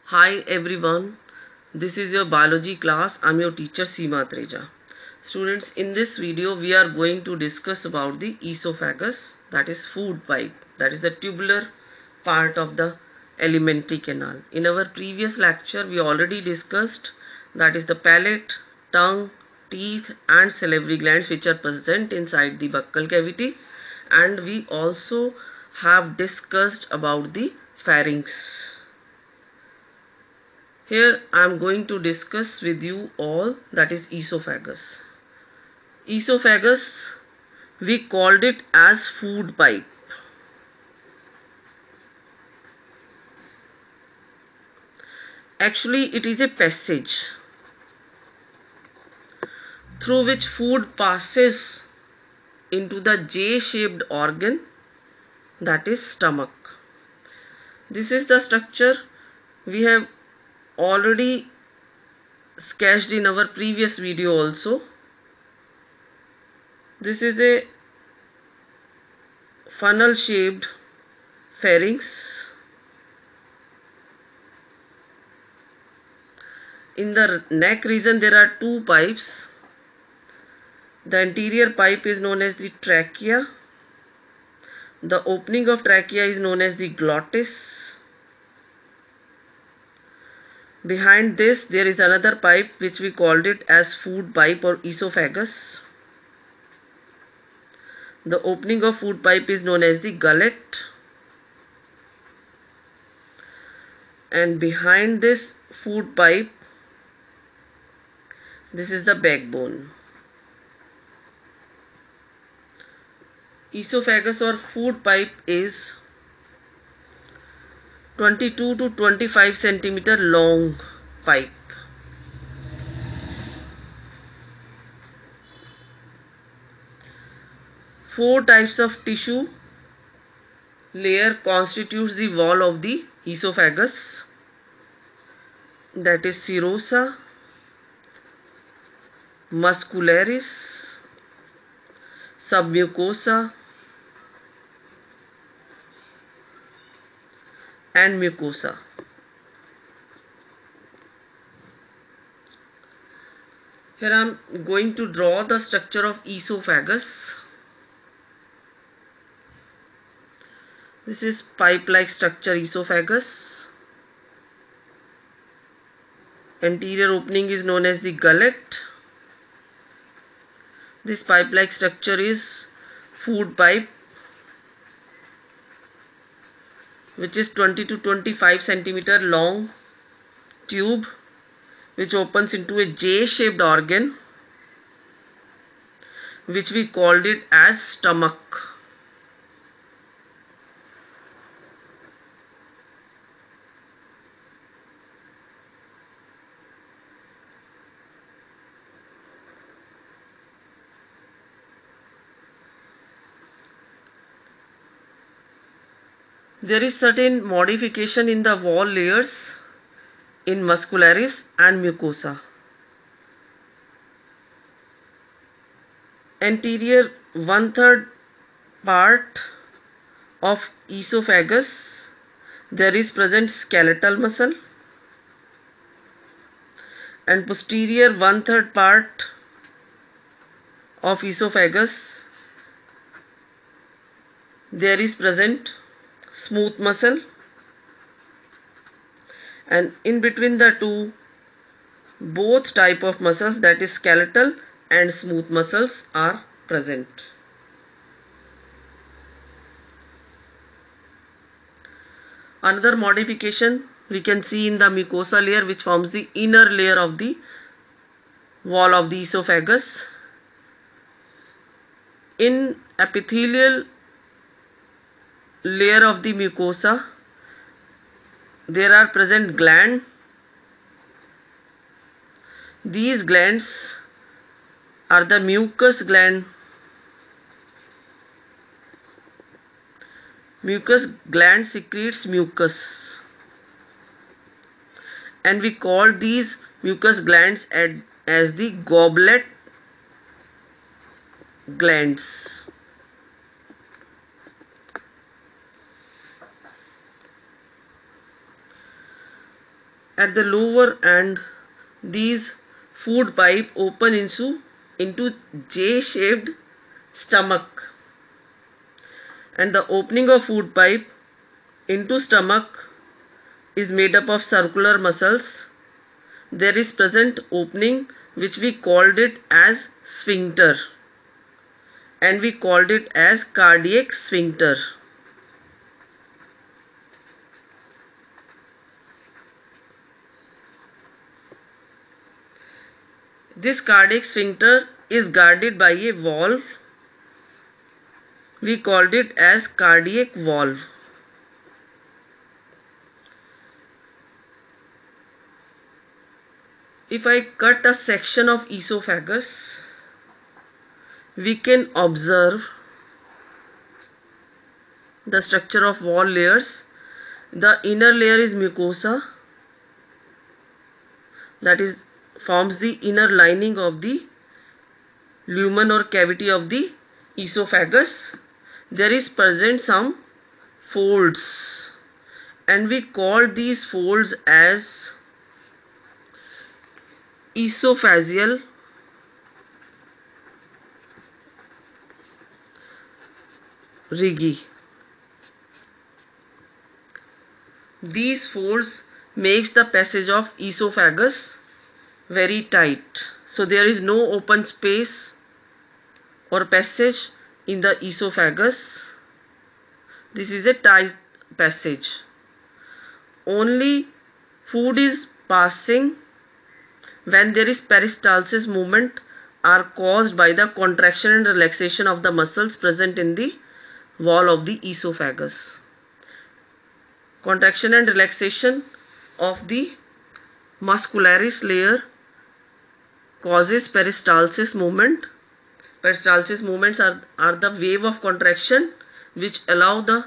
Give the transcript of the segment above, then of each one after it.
Hi everyone, this is your biology class. I'm your teacher Seema Treja. Students, in this video we are going to discuss about the esophagus, that is food pipe, that is the tubular part of the alimentary canal. In our previous lecture we already discussed that is the palate, tongue, teeth and salivary glands which are present inside the buccal cavity, and we also have discussed about the pharynx. Here I am going to discuss with you all that is esophagus. Esophagus, we called it as food pipe. Actually it is a passage through which food passes into the J-shaped organ, that is stomach. This is the structure we have already sketched in our previous video also. This is a funnel shaped pharynx. In the neck region there are two pipes. The anterior pipe is known as the trachea. The opening of trachea is known as the glottis. Behind this there is another pipe which we called it as food pipe or esophagus. The opening of food pipe is known as the gullet. And behind this food pipe, this is the backbone. Esophagus or food pipe is 22 to 25 centimeter long pipe. Four types of tissue layer constitutes the wall of the esophagus, that is serosa, muscularis, submucosa and mucosa. Here I am going to draw the structure of esophagus. This is pipe-like structure esophagus. Anterior opening is known as the gullet. This pipe-like structure is food pipe, which is 20 to 25 centimeter long tube which opens into a J-shaped organ which we called it as stomach. There is certain modification in the wall layers in muscularis and mucosa. Anterior 1/3 part of esophagus there is present skeletal muscle, and posterior 1/3 part of esophagus there is present smooth muscle, and in between the two both type of muscles, that is skeletal and smooth muscles, are present. Another modification we can see in the mucosa layer which forms the inner layer of the wall of the esophagus. In epithelial layer of the mucosa there are present glands. These glands are the mucus gland. Mucus gland secretes mucus, and we call these mucus glands as the goblet glands. At the lower end, these food pipe open into J-shaped stomach, and the opening of food pipe into stomach is made up of circular muscles. There is present opening which we called it as sphincter, and we called it as cardiac sphincter. This cardiac sphincter is guarded by a valve. We called it as cardiac valve. If I cut a section of esophagus, we can observe the structure of wall layers. The inner layer is mucosa, that is forms the inner lining of the lumen or cavity of the esophagus. There is present some folds, and we call these folds as esophageal rigi. These folds makes the passage of esophagus very tight. So there is no open space or passage in the esophagus. This is a tight passage. Only food is passing when there is peristalsis movement are caused by the contraction and relaxation of the muscles present in the wall of the esophagus. Contraction and relaxation of the muscularis layer causes peristalsis movement. Peristalsis movements are the wave of contraction which allow the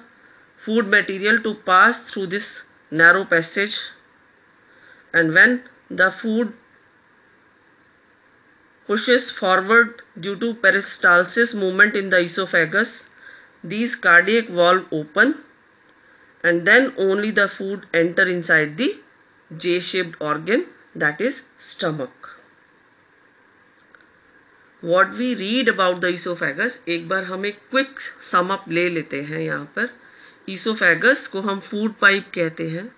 food material to pass through this narrow passage, and when the food pushes forward due to peristalsis movement in the esophagus, these cardiac valve open, and then only the food enter inside the J-shaped organ, that is stomach. What we read about the esophagus, एक बार हम एक quick sum up ले लेते हैं. यहाँ पर esophagus को हम फूड पाइप कहते हैं.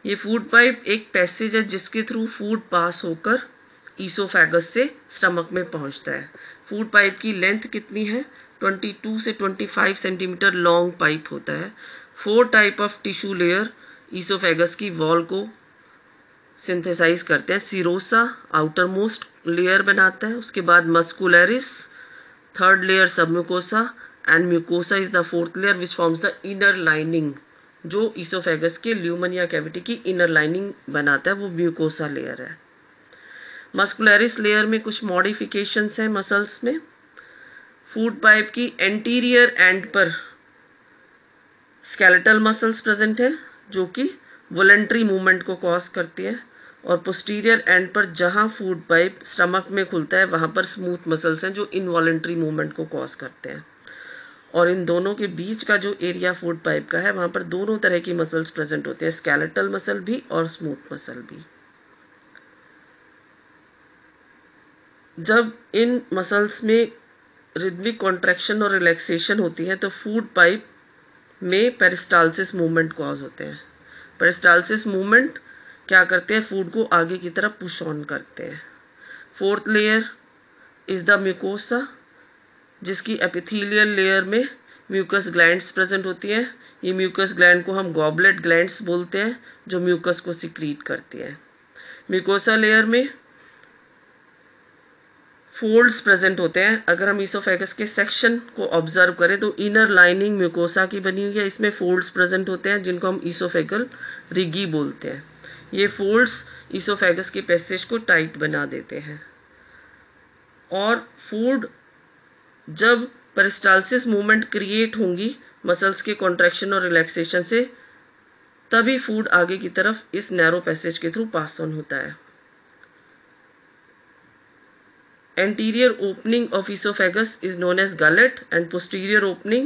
ये फूड पाइप एक पैसेज है जिसके थ्रू फूड पास होकर esophagus से स्टमक में पहुंचता है. फूड पाइप की लेंथ कितनी है? 22 से 25 सेंटीमीटर लॉन्ग पाइप होता है. 4 type of tissue layer esophagus की वॉल को सिंथेसाइज करते हैं. सीरोसा आउटर मोस्ट लेयर बनाता है, उसके बाद muscularis, third layer submucosa, and mucosa is the fourth layer which forms the inner lining. जो esophagus के ल्यूमन या कैविटी की इनर लाइनिंग बनाता है वो म्यूकोसा लेयर है. मस्कुलरिस लेयर में कुछ मॉडिफिकेशंस हैं मसल्स में. फूड पाइप की एंटीरियर एंड पर स्केलेटल मसल्स प्रेजेंट है जो कि वॉलंटरी मूवमेंट को कॉज करती है, और पोस्टीरियर एंड पर जहां फूड पाइप स्टमक में खुलता है वहां पर स्मूथ मसल्स हैं जो इनवॉलंटरी मूवमेंट को कॉज करते हैं. और इन दोनों के बीच का जो एरिया फूड पाइप का है वहां पर दोनों तरह की मसल्स प्रेजेंट होते हैं, स्केलेटल मसल भी और स्मूथ मसल भी. जब इन मसल्स में रिदमिक कॉन्ट्रैक्शन और रिलैक्सेशन होती है तो फूड पाइप में पेरिस्टालसिस मूवमेंट कॉज होते हैं. पेरिस्टालसिस मूवमेंट क्या करते हैं? फूड को आगे की तरफ पुश ऑन करते हैं. Fourth layer is the mucosa, जिसकी एपिथेलियल लेयर में म्यूकस ग्लैंड्स प्रेजेंट होती हैं. ये म्यूकस ग्लैंड को हम गॉबलेट ग्लैंड्स बोलते हैं जो म्यूकस को सिक्रीट करती हैं. म्यूकोसा लेयर में फोल्ड्स प्रेजेंट होते हैं. अगर हम esophagus के सेक्शन को ऑब्जर्व करें तो इनर लाइनिंग म्यूकोसा की बनी हुई है, इसमें फोल्ड्स प्रेजेंट होते हैं जिनको हम esophageal रिगी बोलते हैं. ये फोल्ड्स esophagus के पैसेज को टाइट बना देते हैं, और फूड जब पेरिस्टालसिस मूवमेंट क्रिएट होंगी मसल्स के कॉन्ट्रैक्शन और रिलैक्सेशन से, तभी फूड आगे की तरफ इस नैरो पैसेज के थ्रू पास ऑन होता है. Anterior opening of esophagus is known as gullet, and posterior opening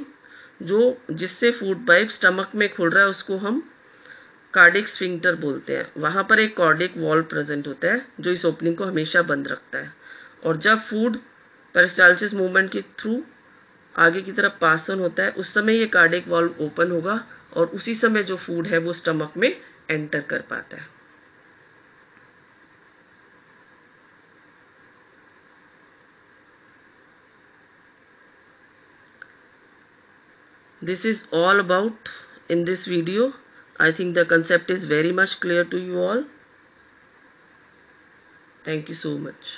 जो जिससे फूड पाइप स्टमक में खुल रहा है उसको हम कार्डिक स्फिंक्टर बोलते हैं। वहाँ पर एक कार्डिक वॉल्व प्रेजेंट होता है जो इस ओपनिंग को हमेशा बंद रखता है, और जब फूड पेरिस्टाल्सिस मूवमेंट के थ्रू आगे की तरफ पास ऑन होता है उस समय ये कार्डिक वॉल्व ओपन होगा और उसी समय जो फूड है वो स्टमक में एंटर कर पाता है। This is all about in this video. I think the concept is very much clear to you all. Thank you so much.